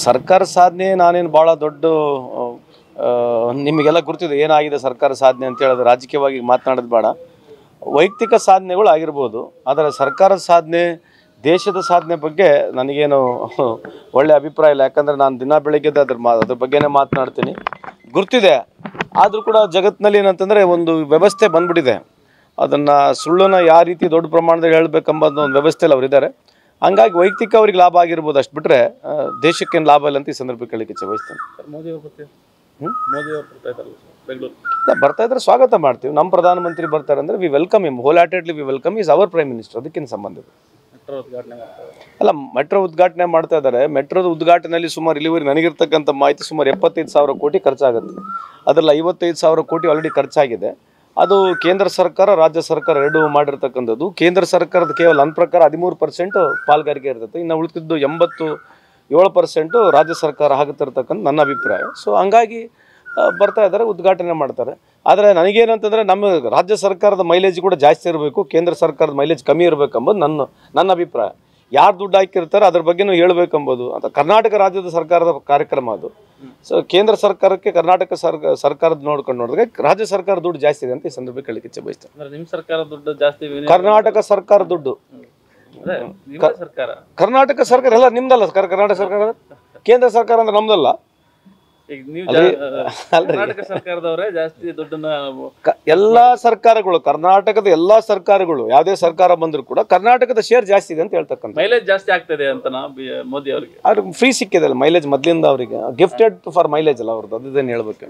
ಸರ್ಕಾರ ಸಾಧನೆ ನಾನೇನು ಭಾಳ ದೊಡ್ಡ ನಿಮಗೆಲ್ಲ ಗುರ್ತಿದೆ ಏನಾಗಿದೆ ಸರ್ಕಾರ ಸಾಧನೆ ಅಂತ ಹೇಳಿದ್ರೆ ರಾಜಕೀಯವಾಗಿ ಮಾತನಾಡೋದು ಬೇಡ. ವೈಯಕ್ತಿಕ ಸಾಧನೆಗಳು ಆಗಿರ್ಬೋದು, ಆದರೆ ಸರ್ಕಾರದ ಸಾಧನೆ ದೇಶದ ಸಾಧನೆ ಬಗ್ಗೆ ನನಗೇನು ಒಳ್ಳೆಯ ಅಭಿಪ್ರಾಯ ಇಲ್ಲ. ಯಾಕಂದರೆ ನಾನು ದಿನ ಬೆಳಗ್ಗೆ ಅದ್ರ ಬಗ್ಗೆನೇ ಮಾತನಾಡ್ತೀನಿ. ಗುರ್ತಿದೆ, ಆದರೂ ಕೂಡ ಜಗತ್ತಿನಲ್ಲಿ ಏನಂತಂದರೆ ಒಂದು ವ್ಯವಸ್ಥೆ ಬಂದ್ಬಿಟ್ಟಿದೆ. ಅದನ್ನು ಸುಳ್ಳನ್ನು ಯಾವ ರೀತಿ ದೊಡ್ಡ ಪ್ರಮಾಣದಲ್ಲಿ ಹೇಳಬೇಕೆಂಬುದು ಒಂದು ವ್ಯವಸ್ಥೆಯಲ್ಲಿ ಅವರಿದ್ದಾರೆ. ಹಂಗಾಗಿ ವೈಯಕ್ತಿಕ ಅವ್ರಿಗೆ ಲಾಭ ಆಗಿರ್ಬೋದು, ಅಷ್ಟು ಬಿಟ್ಟರೆ ದೇಶಕ್ಕೇನು ಲಾಭ ಇಲ್ಲ ಅಂತ ಈ ಸಂದರ್ಭಕ್ಕೆ ಹೇಳಲಿಕ್ಕೆ ಇಚ್ಛೆ ಬಯಸ್ತೇನೆ. ಬರ್ತಾ ಇದ್ರೆ ಸ್ವಾಗತ ಮಾಡ್ತೀವಿ. ನಮ್ಮ ಪ್ರಧಾನಮಂತ್ರಿ ಬರ್ತಾರೆ ಅಂದರೆ we welcome him, whole heartedly we welcome, is our prime minister. ಅದಕ್ಕೇನು ಸಂಬಂಧ ಇದೆ? ಅಲ್ಲ, ಮೆಟ್ರೋ ಉದ್ಘಾಟನೆ ಮಾಡ್ತಾ ಇದ್ದಾರೆ. ಮೆಟ್ರೋದ ಉದ್ಘಾಟನೆಯಲ್ಲಿ ಸುಮಾರು ಇಲ್ಲಿವರೆಗೆ ನನಗಿರ್ತಕ್ಕಂಥ ಮಾಹಿತಿ ಸುಮಾರು 75,000 ಕೋಟಿ ಖರ್ಚಾಗುತ್ತೆ. ಅದರಲ್ಲಿ 55,000 ಕೋಟಿ ಆಲ್ರೆಡಿ ಖರ್ಚಾಗಿದೆ. ಅದು ಕೇಂದ್ರ ಸರ್ಕಾರ ರಾಜ್ಯ ಸರ್ಕಾರ ಎರಡೂ ಮಾಡಿರ್ತಕ್ಕಂಥದ್ದು. ಕೇಂದ್ರ ಸರ್ಕಾರದ ಕೇವಲ ನನ್ನ ಪ್ರಕಾರ 13% ಪಾಲ್ಗಾರಿಕೆ ಇರ್ತದೆ. ಇನ್ನು ಉಳಿದಿದ್ದು 87% ರಾಜ್ಯ ಸರ್ಕಾರ ಆಗುತ್ತಿರ್ತಕ್ಕಂಥ ನನ್ನ ಅಭಿಪ್ರಾಯ. ಸೊ ಹಂಗಾಗಿ ಬರ್ತಾ ಇದ್ದಾರೆ, ಉದ್ಘಾಟನೆ ಮಾಡ್ತಾರೆ. ಆದರೆ ನನಗೇನಂತಂದರೆ ನಮ್ಮ ರಾಜ್ಯ ಸರ್ಕಾರದ ಮೈಲೇಜ್ ಕೂಡ ಜಾಸ್ತಿ ಇರಬೇಕು, ಕೇಂದ್ರ ಸರ್ಕಾರದ ಮೈಲೇಜ್ ಕಮ್ಮಿ ಇರಬೇಕೆಂಬುದು ನನ್ನ ಅಭಿಪ್ರಾಯ. ಯಾರು ದುಡ್ಡು ಹಾಕಿರ್ತಾರೆ ಅದ್ರ ಬಗ್ಗೆನೂ ಹೇಳಬೇಕೆಂಬುದು ಅಂತ ಕರ್ನಾಟಕ ರಾಜ್ಯದ ಸರ್ಕಾರದ ಕಾರ್ಯಕ್ರಮ ಅದು. ಸೊ ಕೇಂದ್ರ ಸರ್ಕಾರಕ್ಕೆ ಕರ್ನಾಟಕ ಸರ್ಕಾರದ ನೋಡಿದ್ರೆ ರಾಜ್ಯ ಸರ್ಕಾರ ದುಡ್ಡು ಜಾಸ್ತಿ ಇದೆ ಅಂತ ಈ ಸಂದರ್ಭಕ್ಕೆ ಹೇಳಲಿಕ್ಕೆ ಇಚ್ಛೆ ಬಯಸ್ತೇನೆ. ನಿಮ್ಮ ಸರ್ಕಾರ ದುಡ್ಡು ಜಾಸ್ತಿ, ಕರ್ನಾಟಕ ಸರ್ಕಾರ ದುಡ್ಡು, ಕರ್ನಾಟಕ ಸರ್ಕಾರ ಎಲ್ಲ ನಿಮ್ದಲ್ಲ. ಕರ್ನಾಟಕ ಸರ್ಕಾರ, ಕೇಂದ್ರ ಸರ್ಕಾರ ಅಂದ್ರೆ ನಮ್ದಲ್ಲ. ಕರ್ನಾಟಕ ಸರ್ಕಾರದವರೇ ಜಾಸ್ತಿ ದುಡ್ಡನ್ನ ಎಲ್ಲಾ ಸರ್ಕಾರಗಳು, ಕರ್ನಾಟಕದ ಎಲ್ಲಾ ಸರ್ಕಾರಗಳು ಯಾವುದೇ ಸರ್ಕಾರ ಬಂದ್ರು ಕೂಡ ಕರ್ನಾಟಕದ ಶೇರ್ ಜಾಸ್ತಿ ಇದೆ ಅಂತ ಹೇಳ್ತಕ್ಕಂಥ. ಮೈಲೇಜ್ ಜಾಸ್ತಿ ಆಗ್ತದೆ ಅಂತ ಮೋದಿ ಅವರಿಗೆ ಅವ್ರಿಗೆ ಫ್ರೀ ಸಿಕ್ಕಿದೆ ಅಲ್ಲ ಮೈಲೇಜ್ ಮೊದಲಿಂದ. ಅವರಿಗೆ ಗಿಫ್ಟೆಡ್ ಫಾರ್ ಮೈಲೇಜ್ ಅಲ್ಲ ಅವ್ರದ್ದು, ಅದೇನು ಹೇಳ್ಬೇಕು.